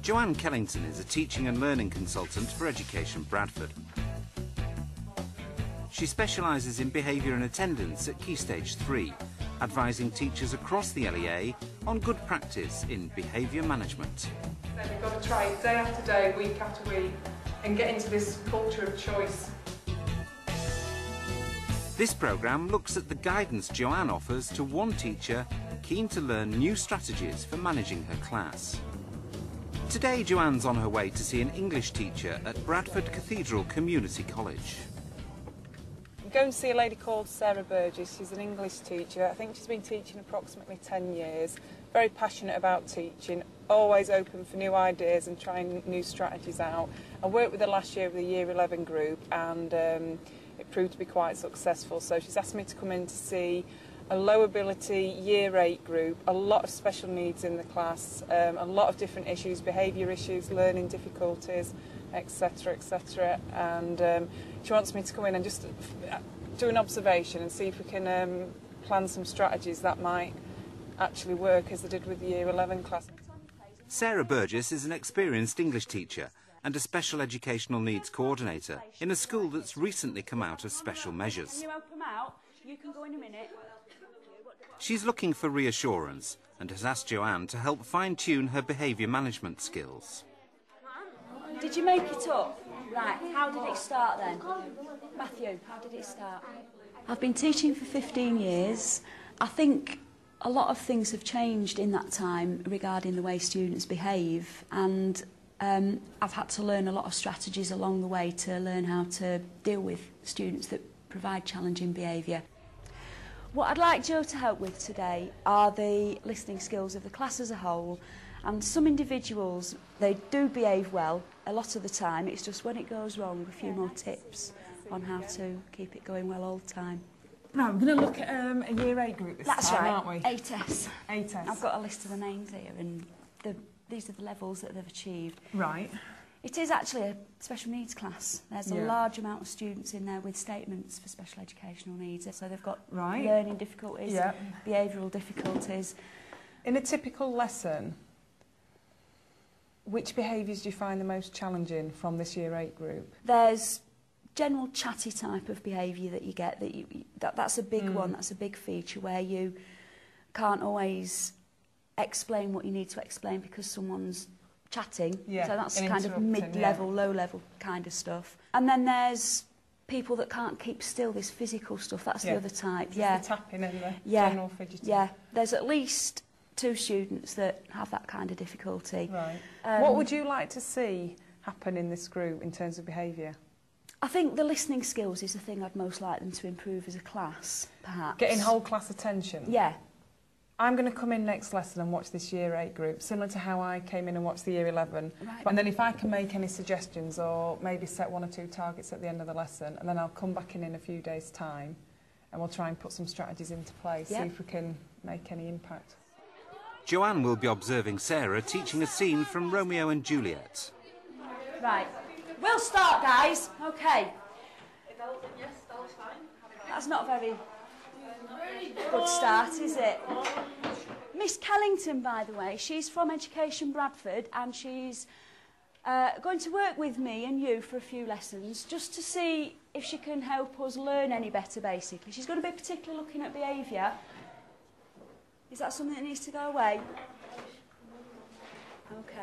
Joanne Kellington is a teaching and learning consultant for Education Bradford. She specialises in behaviour and attendance at Key Stage 3, advising teachers across the LEA on good practice in behaviour management. So we've got to try it day after day, week after week, and get into this culture of choice. This programme looks at the guidance Joanne offers to one teacher keen to learn new strategies for managing her class. Today, Joanne's on her way to see an English teacher at Bradford Cathedral Community College. I'm going to see a lady called Sarah Burgess. She's an English teacher. I think she's been teaching approximately 10 years. Very passionate about teaching, always open for new ideas and trying new strategies out. I worked with her last year with the Year 11 group, and it proved to be quite successful. So she's asked me to come in to see a low ability Year 8 group, a lot of special needs in the class, a lot of different issues, behaviour issues, learning difficulties, etc, etc. And she wants me to come in and just do an observation and see if we can plan some strategies that might actually work as they did with the Year 11 class. Sarah Burgess is an experienced English teacher and a special educational needs coordinator in a school that's recently come out of special measures. Can you open them out? You can go in a minute. She's looking for reassurance and has asked Joanne to help fine-tune her behaviour management skills. Did you make it up? Right, how did it start then? Matthew, how did it start? I've been teaching for 15 years. I think a lot of things have changed in that time regarding the way students behave, and I've had to learn a lot of strategies along the way to learn how to deal with students that provide challenging behaviour. What I'd like Jo to help with today are the listening skills of the class as a whole, and some individuals, they do behave well a lot of the time. It's just when it goes wrong, a few more tips on how to keep it going well all the time. Right, we're going to look at a Year 8 group this That's time, right, aren't we? 8S. 8S. I've got a list of the names here, and these are the levels that they've achieved. Right. It is actually a special needs class. There's a large amount of students in there with statements for special educational needs. So they've got learning difficulties, behavioural difficulties. In a typical lesson, which behaviours do you find the most challenging from this Year 8 group? There's general chatty type of behaviour that you get. That's a big one. That's a big feature where you can't always explain what you need to explain because someone's chatting, so that's kind of mid-level, low-level kind of stuff. And then there's people that can't keep still, this physical stuff, that's the other type. The tapping and the general fidgeting. Yeah, there's at least 2 students that have that kind of difficulty. Right. What would you like to see happen in this group in terms of behaviour? I think the listening skills is the thing I'd most like them to improve as a class, perhaps. Getting whole class attention? Yeah. I'm going to come in next lesson and watch this Year 8 group, similar to how I came in and watched the Year 11. Right. And then if I can make any suggestions or maybe set 1 or 2 targets at the end of the lesson, and then I'll come back in a few days' time and we'll try and put some strategies into place, see if we can make any impact. Joanne will be observing Sarah teaching a scene from Romeo and Juliet. Right. We'll start, guys. OK. That's not a very good start, is it? Miss Kellington, by the way, she's from Education Bradford, and she's going to work with me and you for a few lessons just to see if she can help us learn any better, basically. She's going to be particularly looking at behaviour. Is that something that needs to go away? OK,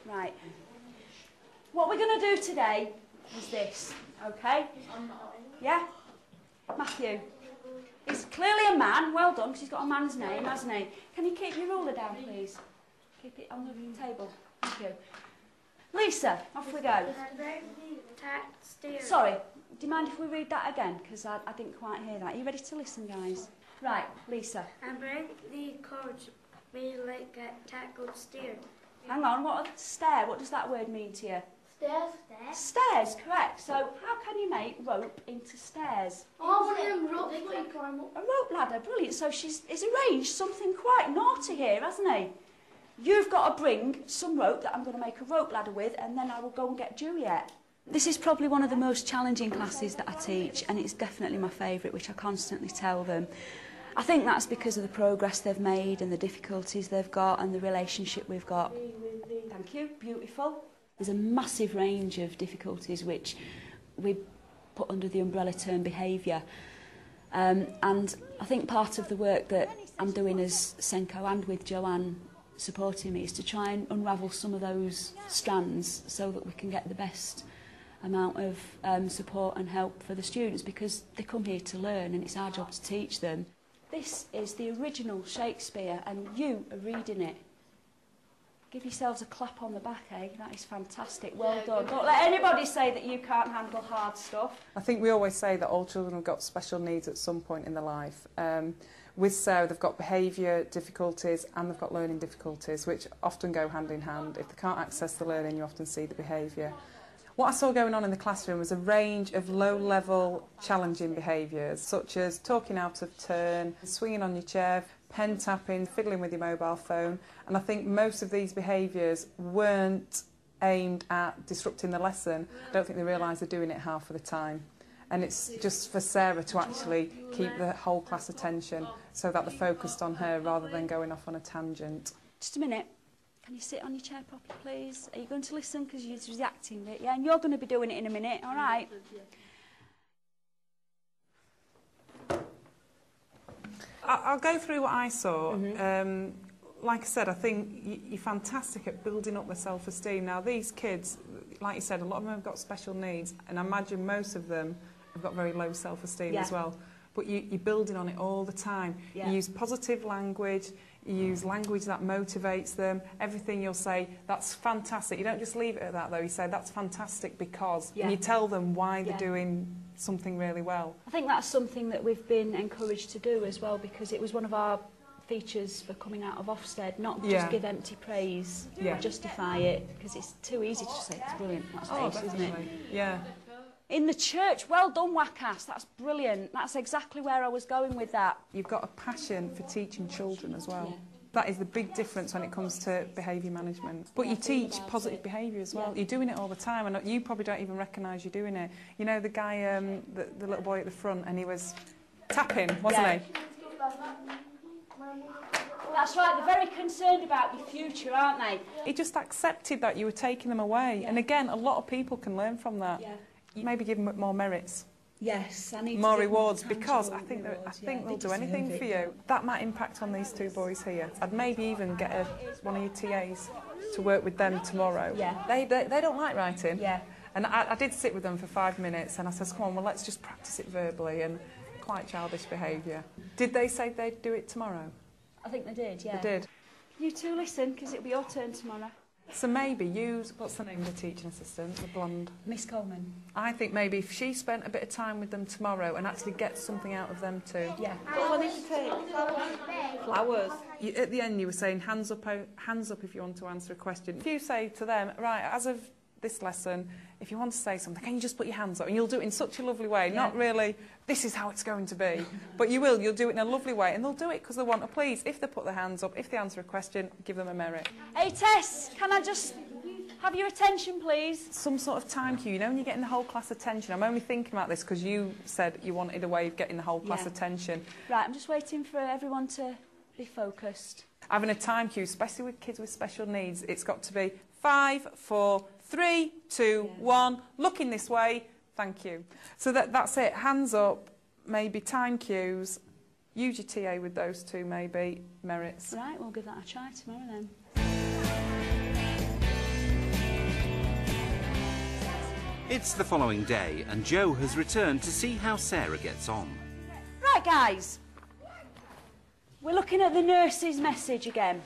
right. What we're going to do today is this, OK? Yeah? Matthew. He's clearly a man. Well done, because he's got a man's name, hasn't he? Can you keep your ruler down, please? Keep it on the table. Thank you. Lisa, off we go. Sorry, do you mind if we read that again? Because I didn't quite hear that. Are you ready to listen, guys? Right, Lisa. And break the coach be like a tackled steer. Hang on, what stair? What does that word mean to you? Stairs. Stairs, correct. So how can you make rope into stairs? Oh, one of them ropes where you climb up. A rope ladder, brilliant. So he's arranged something quite naughty here, hasn't he? You've got to bring some rope that I'm going to make a rope ladder with, and then I will go and get Juliet. This is probably one of the most challenging classes that I teach, and it's definitely my favourite, which I constantly tell them. I think that's because of the progress they've made and the difficulties they've got and the relationship we've got. Thank Thank you, beautiful. There's a massive range of difficulties which we put under the umbrella term behaviour. And I think part of the work that I'm doing as Senko and with Joanne supporting me is to try and unravel some of those strands so that we can get the best amount of support and help for the students, because they come here to learn and it's our job to teach them. This is the original Shakespeare and you are reading it. Give yourselves a clap on the back, eh? That is fantastic. Well done. Don't let anybody say that you can't handle hard stuff. I think we always say that all children have got special needs at some point in their life. With Sarah, they've got behaviour difficulties and they've got learning difficulties, which often go hand in hand. If they can't access the learning, you often see the behaviour. What I saw going on in the classroom was a range of low-level challenging behaviours, such as talking out of turn, swinging on your chair, pen tapping, fiddling with your mobile phone. And I think most of these behaviours weren't aimed at disrupting the lesson. I don't think they realise they're doing it half of the time. And it's just for Sarah to actually keep the whole class attention so that they're focused on her rather than going off on a tangent. Just a minute. Can you sit on your chair properly, please? Are you going to listen? Because you're reacting a bit, yeah? And you're going to be doing it in a minute, all right? I'll go through what I saw. Like I said, I think you're fantastic at building up their self-esteem. Now, these kids, like you said, a lot of them have got special needs, and I imagine most of them have got very low self-esteem as well. But you're building on it all the time. You use positive language, you use language that motivates them. Everything you'll say, that's fantastic. You don't just leave it at that, though. You say, that's fantastic because, and you tell them why they're doing something really well. I think that's something that we've been encouraged to do as well, because it was one of our features for coming out of Ofsted, not just give empty praise, justify it, because it's too easy to say it's brilliant. That's ace, isn't it? Yeah. In the church, well done, Wackas, that's brilliant. That's exactly where I was going with that. You've got a passion for teaching children as well. That is the big difference when it comes to behaviour management. But you teach positive behaviour as well. You're doing it all the time, and you probably don't even recognise you're doing it. You know the guy, the little boy at the front, and he was tapping, wasn't he? That's right, they're very concerned about your future, aren't they? He just accepted that you were taking them away. And again, a lot of people can learn from that. Maybe give them more merits. Yes, I need more rewards, because I think they'll do anything for you. That might impact on these two boys here. I'd maybe even get one of your TAs to work with them tomorrow. They don't like writing. And I did sit with them for 5 minutes and I said, come on, well, let's just practice it verbally, and quite childish behaviour. Did they say they'd do it tomorrow? I think they did, They did. You two listen, because it'll be your turn tomorrow. So maybe use, what's the name of the teaching assistant, the blonde? Miss Coleman. I think maybe if she spent a bit of time with them tomorrow and actually gets something out of them too. What do I need to take? Flowers. At the end you were saying hands up if you want to answer a question. If you say to them, right, as of this lesson, if you want to say something, can you just put your hands up? And you'll do it in such a lovely way, not really, this is how it's going to be. But you'll do it in a lovely way, and they'll do it because they want to please. If they put their hands up, if they answer a question, give them a merit. Hey Tess, can I just have your attention, please? Some sort of time cue, you know, when you're getting the whole class attention. I'm only thinking about this because you said you wanted a way of getting the whole class attention. Right, I'm just waiting for everyone to be focused. Having a time cue, especially with kids with special needs, it's got to be 5, 4, 3, 2, 1, looking this way, thank you. So that's it, hands up, maybe time cues, use your TA with those two maybe, merits. Right, we'll give that a try tomorrow then. It's the following day and Joe has returned to see how Sarah gets on. Right guys, we're looking at the nurse's message again.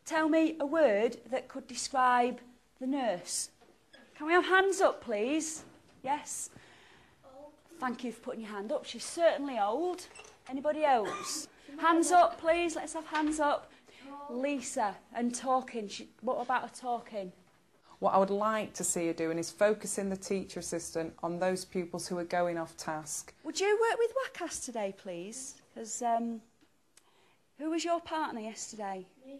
Tell me a word that could describe the nurse. Can we have hands up, please? Yes? Thank you for putting your hand up. She's certainly old. Anybody else? Hands up, please. Let's have hands up. Lisa, and talking. What about her talking? What I would like to see her doing is focusing the teacher assistant on those pupils who are going off task. Would you work with Wackas today, please? Because who was your partner yesterday? Me,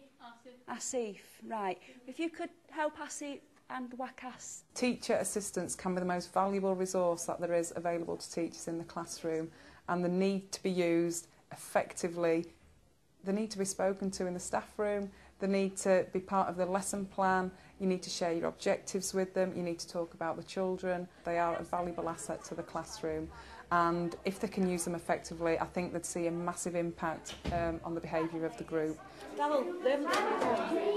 Asif, right. If you could help Asif and Wackas. Teacher assistants can be the most valuable resource that there is available to teachers in the classroom, and they need to be used effectively. They need to be spoken to in the staff room. They need to be part of the lesson plan. You need to share your objectives with them. You need to talk about the children. They are a valuable asset to the classroom. And if they can use them effectively, I think they'd see a massive impact on the behaviour of the group. Darryl,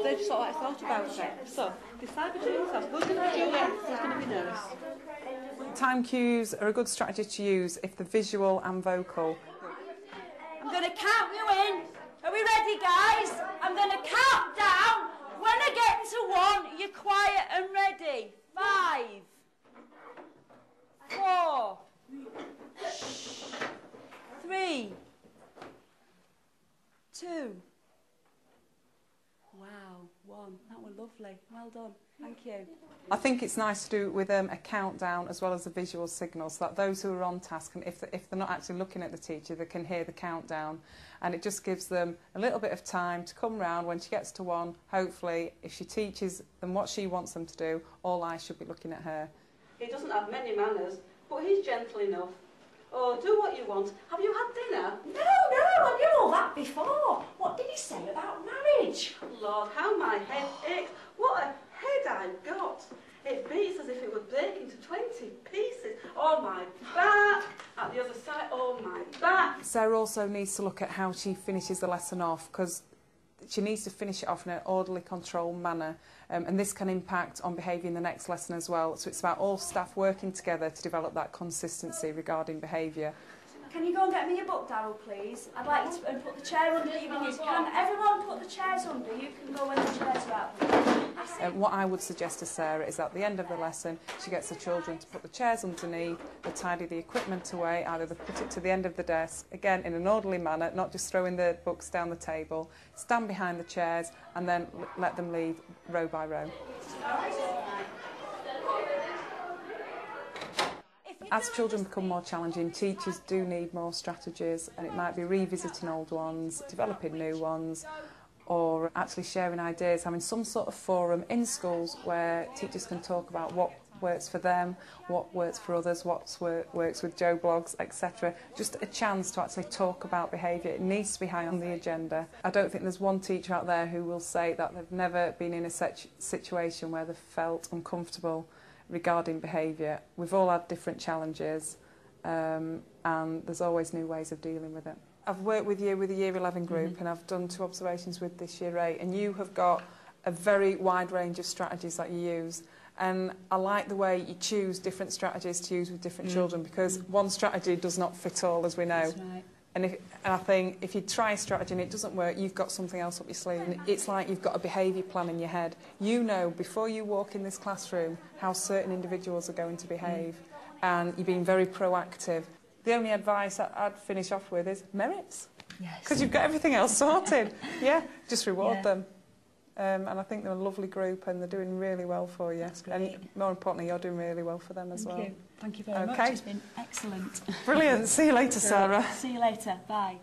they just sort of like thought about it. So, decide between yourselves, who's going to be Juliet, who's going to be nurse? Time cues are a good strategy to use if they're visual and vocal. I'm going to count you in. Are we ready, guys? I'm going to count down. When I get to 1, you're quiet and ready. 5, 4, 3, 2. Wow, 1. That was lovely. Well done. Thank you. I think it's nice to do with a countdown as well as a visual signal, so that those who are on task, and if they're not actually looking at the teacher, they can hear the countdown, and it just gives them a little bit of time to come round. When she gets to 1, hopefully, if she teaches them what she wants them to do, all eyes should be looking at her. He doesn't have many manners, but he's gentle enough. Oh, do what you want. Have you had dinner? No, I knew all that before. What did he say about marriage? Lord, how my head aches. What a head I've got. It beats as if it would break into 20 pieces. Oh, my back. At the other side, oh, my back. Sarah also needs to look at how she finishes the lesson off, because she needs to finish it off in an orderly, controlled manner. And this can impact on behaviour in the next lesson as well. So it's about all staff working together to develop that consistency regarding behaviour. Can you go and get me a book, Darryl, please? I'd like you to put the chair under you. Can everyone put the chairs under? You can go when the chairs are out. What I would suggest to Sarah is at the end of the lesson, she gets the children to put the chairs underneath, they tidy the equipment away, either they put it to the end of the desk, again in an orderly manner, not just throwing the books down the table, stand behind the chairs and then let them leave row by row. As children become more challenging, teachers do need more strategies, and it might be revisiting old ones, developing new ones, or actually sharing ideas, having some sort of forum in schools where teachers can talk about what works for them, what works for others, what works with Joe blogs, etc. Just a chance to actually talk about behaviour. It needs to be high on the agenda. I don't think there's one teacher out there who will say that they've never been in a situation where they've felt uncomfortable regarding behaviour. We've all had different challenges, and there's always new ways of dealing with it. I've worked with you with the Year 11 group, and I've done 2 observations with this Year 8, and you have got a very wide range of strategies that you use. And I like the way you choose different strategies to use with different children, because one strategy does not fit all, as we know. That's right. And I think if you try a strategy and it doesn't work, you've got something else up your sleeve. And it's like you've got a behaviour plan in your head. You know before you walk in this classroom how certain individuals are going to behave, and you're being very proactive. The only advice I'd finish off with is merits. Yes. Because you've got everything else sorted. Yeah, just reward them. And I think they're a lovely group, and they're doing really well for you. That's great. And more importantly, you're doing really well for them as well. Thank you. Thank you very much. It's been excellent. Brilliant. See you later, Sarah. See you later. Bye.